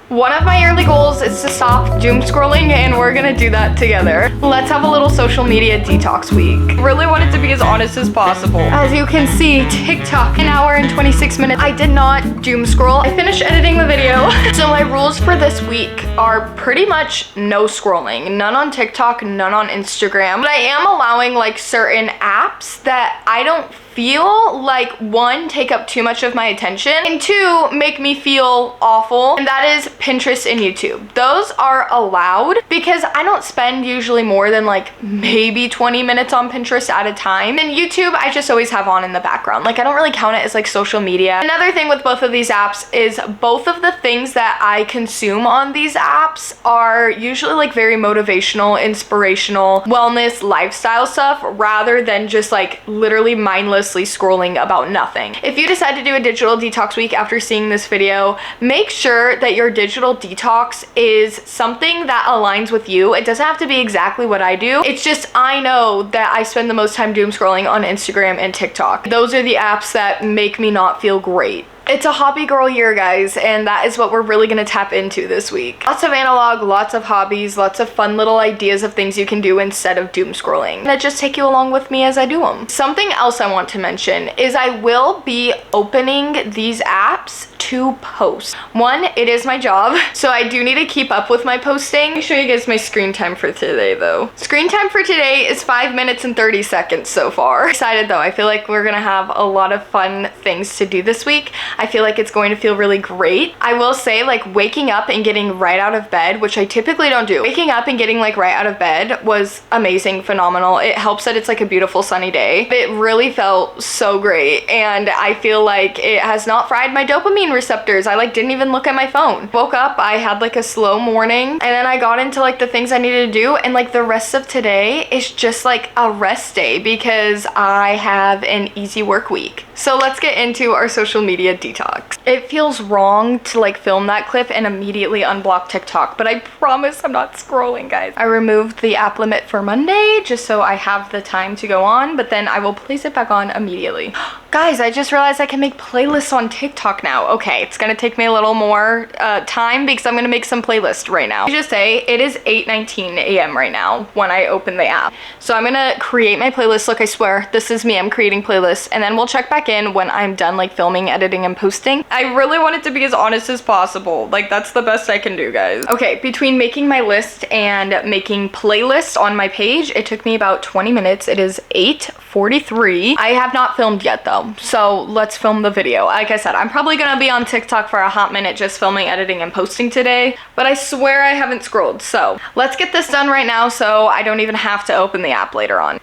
One of my yearly goals is to stop doom scrolling, and we're gonna do that together. Let's have a little social media detox week. Really want it to be as honest as possible. As you can see, TikTok, 1 hour and 26 minutes. I did not doom scroll. I finished editing the video. So my rules for this week are pretty much no scrolling. None on TikTok, none on Instagram. But I am allowing like certain apps that I don't feel like, one, take up too much of my attention, and two, make me feel awful, and that is Pinterest and YouTube. Those are allowed because I don't spend usually more than like maybe 20 minutes on Pinterest at a time, and YouTube I just always have on in the background. Like, I don't really count it as like social media. Another thing with both of these apps is both of the things that I consume on these apps are usually like very motivational, inspirational, wellness, lifestyle stuff, rather than just like literally mindless scrolling about nothing. If you decide to do a digital detox week after seeing this video, make sure that your digital detox is something that aligns with you. It doesn't have to be exactly what I do. It's just, I know that I spend the most time doom scrolling on Instagram and TikTok. Those are the apps that make me not feel great. It's a hobby girl year, guys, and that is what we're really gonna tap into this week. Lots of analog, lots of hobbies, lots of fun little ideas of things you can do instead of doom scrolling. And I just take you along with me as I do them. Something else I want to mention is I will be opening these apps to post. One, it is my job, so I do need to keep up with my posting. Let me show you guys my screen time for today though. Screen time for today is 5 minutes and 30 seconds so far. Excited though, I feel like we're gonna have a lot of fun things to do this week. I feel like it's going to feel really great. I will say, like, waking up and getting right out of bed, which I typically don't do. Waking up and getting like right out of bed was amazing, phenomenal. It helps that it's like a beautiful sunny day. It really felt so great, and I feel like it has not fried my dopamine receptors. I like didn't even look at my phone. Woke up, I had like a slow morning, and then I got into like the things I needed to do, and like the rest of today is just like a rest day because I have an easy work week. So let's get into our social media detox. It feels wrong to like film that clip and immediately unblock TikTok, but I promise I'm not scrolling, guys. I removed the app limit for Monday just so I have the time to go on, but then I will place it back on immediately. Guys, I just realized I can make playlists on TikTok now. Okay, it's gonna take me a little more time because I'm gonna make some playlists right now. I just say it is 8:19 a.m. right now when I open the app. So I'm gonna create my playlist. Look, I swear, this is me. I'm creating playlists, and then we'll check back in when I'm done like filming, editing, and posting. I really want it to be as honest as possible. Like, that's the best I can do, guys. Okay, between making my list and making playlists on my page, it took me about 20 minutes. It is 8:43. I have not filmed yet though, so let's film the video. Like I said, I'm probably gonna be on TikTok for a hot minute just filming, editing, and posting today, but I swear I haven't scrolled. So let's get this done right now so I don't even have to open the app later on.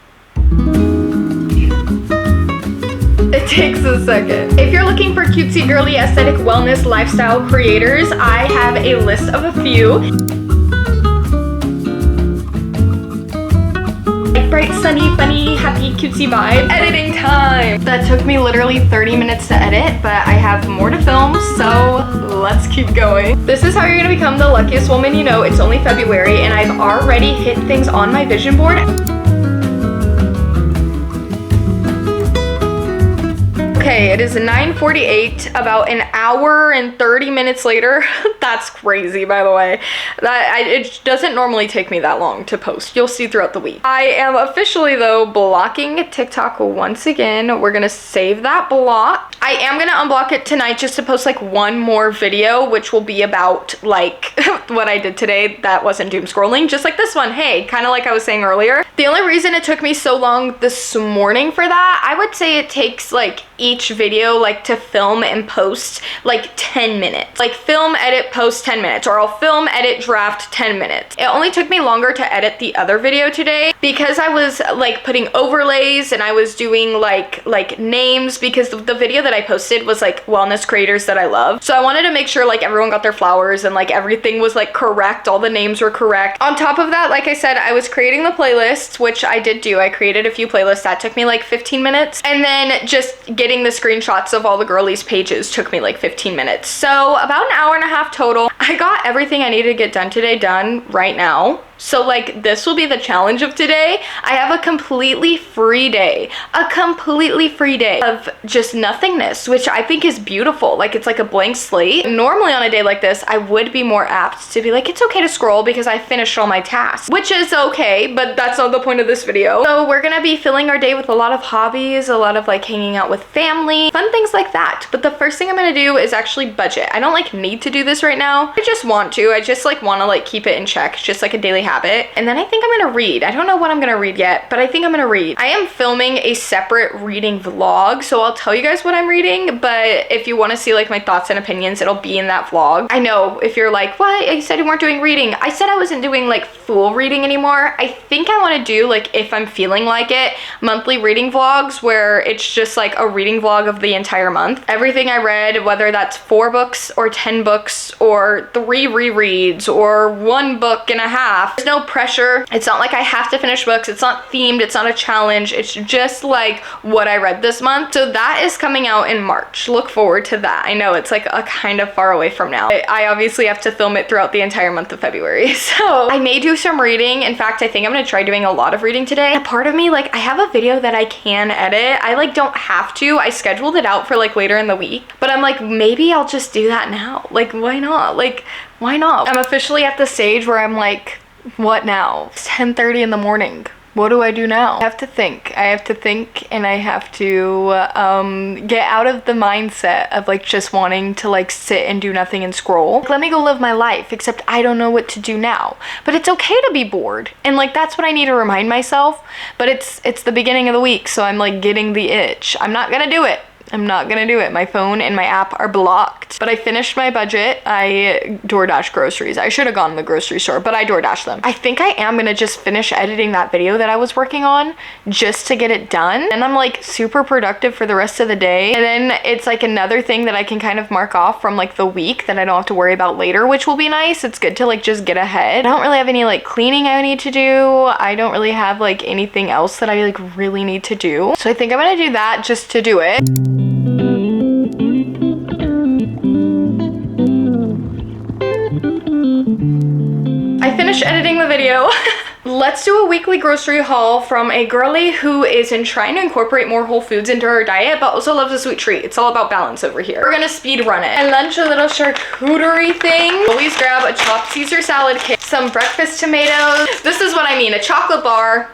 It takes a second. If you're looking for cutesy, girly, aesthetic, wellness, lifestyle creators, I have a list of a few. Like bright, sunny, funny, happy, cutesy vibe. Editing time. That took me literally 30 minutes to edit, but I have more to film, so let's keep going. This is how you're gonna become the luckiest woman you know. It's only February, and I've already hit things on my vision board. Okay, it is 9:48, about an hour and 30 minutes later. That's crazy, by the way. It doesn't normally take me that long to post. You'll see throughout the week. I am officially, though, blocking TikTok once again. We're gonna save that block. I am gonna unblock it tonight just to post like one more video, which will be about like what I did today that wasn't doom scrolling, just like this one. Hey, kind of like I was saying earlier. The only reason it took me so long this morning for that, I would say it takes like each video like to film and post like 10 minutes. Like film, edit, post 10 minutes, or I'll film, edit, draft 10 minutes. It only took me longer to edit the other video today because I was like putting overlays and I was doing like names, because the video that I posted was like wellness creators that I love. So I wanted to make sure like everyone got their flowers and like everything was like correct. All the names were correct. On top of that, like I said, I was creating the playlists, which I did do. I created a few playlists. That took me like 15 minutes. And then just getting the screenshots of all the girlies' pages took me like 15 minutes. So about an hour and a half total. I got everything I needed to get done today done right now. So like this will be the challenge of today. I have a completely free day of just nothingness, which I think is beautiful. Like it's like a blank slate. Normally on a day like this, I would be more apt to be like, it's okay to scroll because I finished all my tasks, which is okay, but that's not the point of this video. So we're gonna be filling our day with a lot of hobbies, a lot of like hanging out with family, fun things like that. But the first thing I'm gonna do is actually budget. I don't like need to do this right now. I just want to. I just like want to like keep it in check. It's just like a daily habit. And then I think I'm gonna read. I don't know what I'm gonna read yet, but I think I'm gonna read. I am filming a separate reading vlog, so I'll tell you guys what I'm reading, but if you want to see like my thoughts and opinions, it'll be in that vlog. I know if you're like, what? I said you weren't doing reading. I said I wasn't doing like full reading anymore. I think I want to do, like, if I'm feeling like it, monthly reading vlogs where it's just like a reading vlog of the entire month. Everything I read, whether that's 4 books or 10 books or 3 rereads or 1 book and a half. There's no pressure. It's not like I have to finish books. It's not themed. It's not a challenge. It's just like what I read this month. So that is coming out in March. Look forward to that. I know it's like a kind of far away from now. I obviously have to film it throughout the entire month of February. So I may do some reading. In fact, I think I'm gonna try doing a lot of reading today. A part of me, like, I have a video that I can edit. I like don't have to. I scheduled it out for like later in the week, but I'm like, maybe I'll just do that now. Like, why not? Like, why not? I'm officially at the stage where I'm like, what now? It's 10:30 in the morning. What do I do now? I have to think. I have to think, and I have to get out of the mindset of like just wanting to like sit and do nothing and scroll. Let me go live my life, except I don't know what to do now. But it's okay to be bored. And like that's what I need to remind myself. But it's the beginning of the week, so I'm like getting the itch. I'm not gonna do it. I'm not gonna do it. My phone and my app are blocked. But I finished my budget. I DoorDash groceries. I should have gone to the grocery store, but I DoorDash them. I think I am gonna just finish editing that video that I was working on just to get it done. And I'm like super productive for the rest of the day. And then it's like another thing that I can kind of mark off from like the week that I don't have to worry about later, which will be nice. It's good to like just get ahead. I don't really have any like cleaning I need to do. I don't really have like anything else that I like really need to do. So I think I'm gonna do that just to do it. I finished editing the video. Let's do a weekly grocery haul from a girly who is trying to incorporate more whole foods into her diet, but also loves a sweet treat. It's all about balance over here. We're gonna speed run it. I lunch a little charcuterie thing. Always grab a chopped Caesar salad kit, some breakfast tomatoes. This is what I mean, a chocolate bar.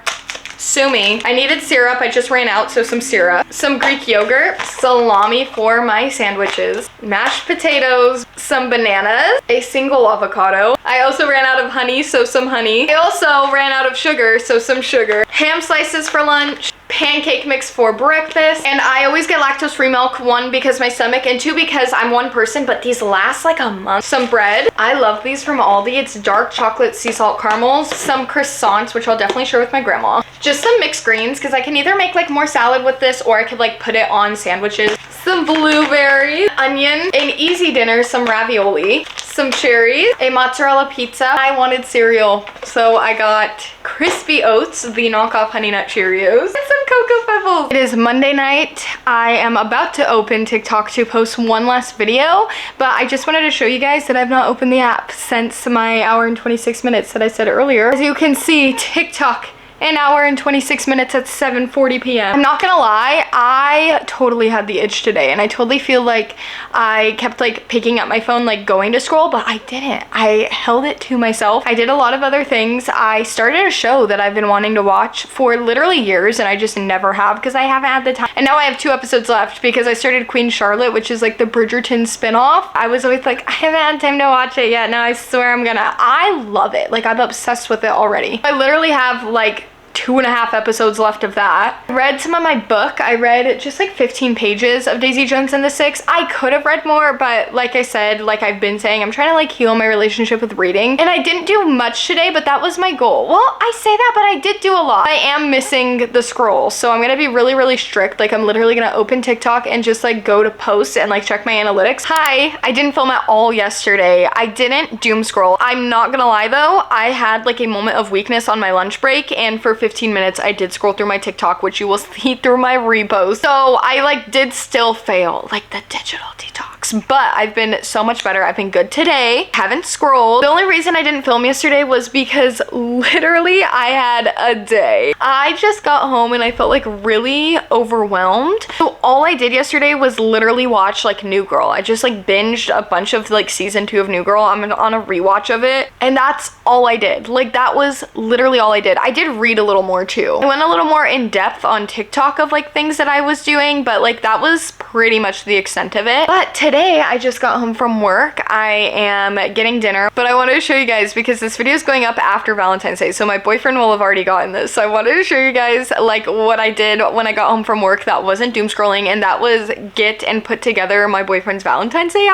Sue me. I needed syrup. I just ran out, so some syrup. Some Greek yogurt, salami for my sandwiches, mashed potatoes, some bananas, a single avocado. I also ran out of honey, so some honey. I also ran out of sugar, so some sugar. Ham slices for lunch, pancake mix for breakfast, and I always get lactose-free milk, 1 because my stomach, and 2 because I'm one person, but these last like a month. Some bread. I love these from Aldi. It's dark chocolate sea salt caramels. Some croissants, which I'll definitely share with my grandma. Just some mixed greens, because I can either make like more salad with this, or I could like put it on sandwiches. Some blueberries, onion, an easy dinner, some ravioli, some cherries, a mozzarella pizza. I wanted cereal, so I got crispy oats, the knockoff Honey Nut Cheerios, and some Cocoa Pebbles. It is Monday night. I am about to open TikTok to post one last video, but I just wanted to show you guys that I've not opened the app since my hour and 26 minutes that I said earlier. As you can see, TikTok, an hour and 26 minutes at 7:40 p.m. I'm not gonna lie, I totally had the itch today, and I totally feel like I kept like picking up my phone, like going to scroll, but I didn't. I held it to myself. I did a lot of other things. I started a show that I've been wanting to watch for literally years, and I just never have because I haven't had the time. And now I have 2 episodes left because I started Queen Charlotte, which is like the Bridgerton spinoff. I was always like, I haven't had time to watch it yet. Now I swear I'm gonna. I love it. Like, I'm obsessed with it already. I literally have like 2.5 episodes left of that. I read some of my book. I read just like 15 pages of Daisy Jones and the Six. I could have read more, but like I said, like I've been saying, I'm trying to like heal my relationship with reading. And I didn't do much today, but that was my goal. Well, I say that, but I did do a lot. I am missing the scroll, so I'm gonna be really, really strict. Like, I'm literally gonna open TikTok and just like go to posts and like check my analytics. Hi, I didn't film at all yesterday. I didn't doom scroll. I'm not gonna lie though, I had like a moment of weakness on my lunch break, and for 15 minutes I did scroll through my TikTok, which you will see through my repost. So I like did still fail like the digital detox. detox, but I've been so much better. I've been good today. Haven't scrolled. The only reason I didn't film yesterday was because literally I had a day. I just got home and I felt like really overwhelmed. So all I did yesterday was literally watch like New Girl. I just like binged a bunch of like season 2 of New Girl. I'm on a rewatch of it, and that's all I did. Like that was literally all I did. I did read a little more too. I went a little more in depth on TikTok of like things that I was doing, but like that was pretty much the extent of it. But today I just got home from work. I am getting dinner, but I wanted to show you guys because this video is going up after Valentine's Day, so my boyfriend will have already gotten this. So I wanted to show you guys like what I did when I got home from work that wasn't doom scrolling, and that was get and put together my boyfriend's Valentine's Day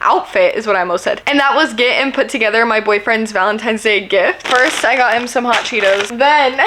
outfit is what I almost said. And that was get and put together my boyfriend's Valentine's Day gift. First, I got him some hot Cheetos. Then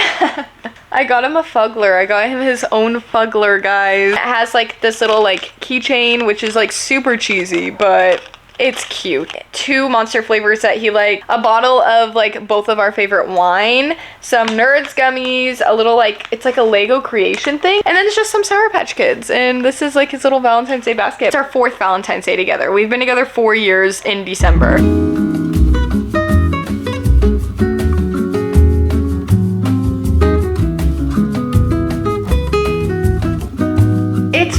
I got him a Fuggler. I got him his own Fuggler, guys. It has like this little like keychain, which is like super cheesy, but it's cute. 2 Monster flavors that he liked, a bottle of like both of our favorite wine, some Nerds gummies, a little like, it's like a Lego creation thing, and then it's just some Sour Patch Kids. And this is like his little Valentine's Day basket. It's our 4th Valentine's Day together. We've been together 4 years in December.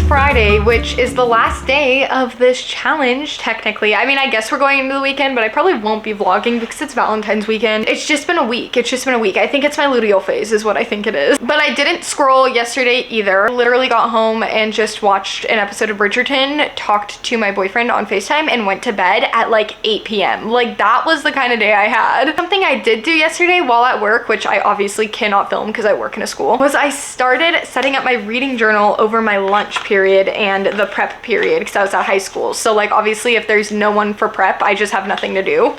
Friday, which is the last day of this challenge, technically. I mean, I guess we're going into the weekend, but I probably won't be vlogging because it's Valentine's weekend. It's just been a week. It's just been a week. I think it's my luteal phase is what I think it is. But I didn't scroll yesterday either. Literally got home and just watched an episode of Bridgerton, talked to my boyfriend on FaceTime, and went to bed at like 8 p.m. Like that was the kind of day I had. Something I did do yesterday while at work, which I obviously cannot film because I work in a school, was I started setting up my reading journal over my lunch period and the prep period because I was at high school. So like obviously if there's no one for prep, I just have nothing to do.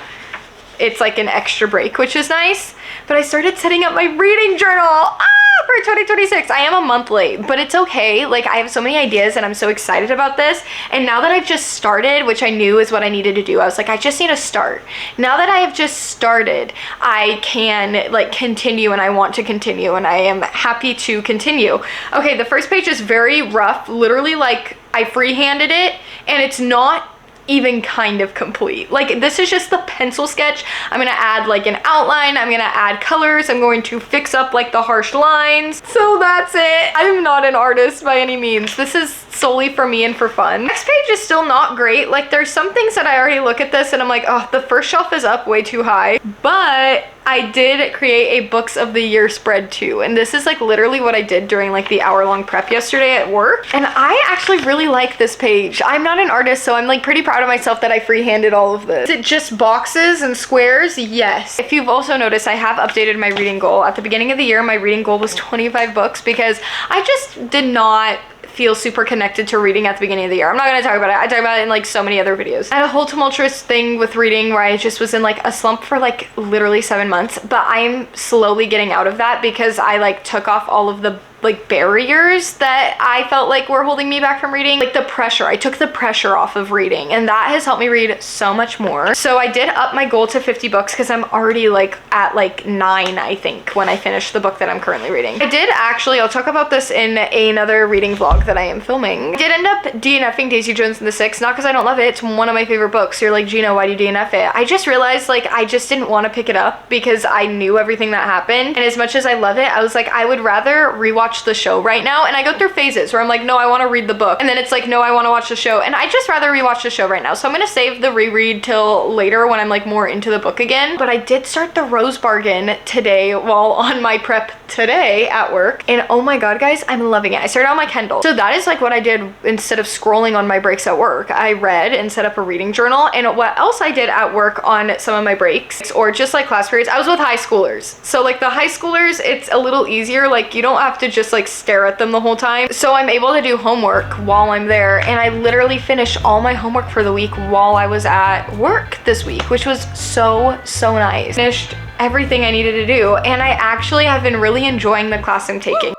It's like an extra break, which is nice. But I started setting up my reading journal for 2026. I am a month late, but it's okay. Like I have so many ideas and I'm so excited about this. And now that I've just started, which I knew is what I needed to do, I was like, I just need to start. Now that I have just started, I can like continue, and I want to continue, and I am happy to continue. Okay, the first page is very rough. Literally like I freehanded it, and it's not even kind of complete. Like this is just the pencil sketch. I'm gonna add like an outline, I'm gonna add colors, I'm going to fix up like the harsh lines. So that's it. I'm not an artist by any means. This is solely for me and for fun. Next page is still not great. Like there's some things that I already look at this and I'm like, oh, the first shelf is up way too high. But I did create a books of the year spread too, and this is like literally what I did during like the hour-long prep yesterday at work, and I actually really like this page. I'm not an artist, so I'm like pretty proud of myself that I freehanded all of this. Is it just boxes and squares? Yes. If you've also noticed, I have updated my reading goal. At the beginning of the year, my reading goal was 25 books because I just did not feel super connected to reading at the beginning of the year. I'm not gonna talk about it. I talk about it in like so many other videos. I had a whole tumultuous thing with reading where I just was in like a slump for like literally 7 months, but I'm slowly getting out of that because I like took off all of the like barriers that I felt like were holding me back from reading. Like the pressure, I took the pressure off of reading, and that has helped me read so much more. So I did up my goal to 50 books because I'm already like at like 9, I think, when I finish the book that I'm currently reading. I did actually, I'll talk about this in another reading vlog that I am filming. I did end up DNFing Daisy Jones and the Six, not because I don't love it, it's one of my favorite books. You're like, Gina, why do you DNF it? I just realized like I just didn't want to pick it up because I knew everything that happened, and as much as I love it, I was like, I would rather rewatch the show right now. And I go through phases where I'm like, no, I want to read the book, and then it's like, no, I want to watch the show, and I just rather rewatch the show right now. So I'm gonna save the reread till later when I'm like more into the book again. But I did start the Rose Bargain today while on my prep today at work, and oh my god, guys, I'm loving it. I started on my Kindle, so that is like what I did instead of scrolling on my breaks at work. I read and set up a reading journal. And what else I did at work on some of my breaks or just like class periods, I was with high schoolers. So like the high schoolers, it's a little easier. Like you don't have to just like stare at them the whole time. So I'm able to do homework while I'm there, and I literally finished all my homework for the week while I was at work this week, which was so nice. Finished everything I needed to do, and I actually have been really enjoying the class I'm taking.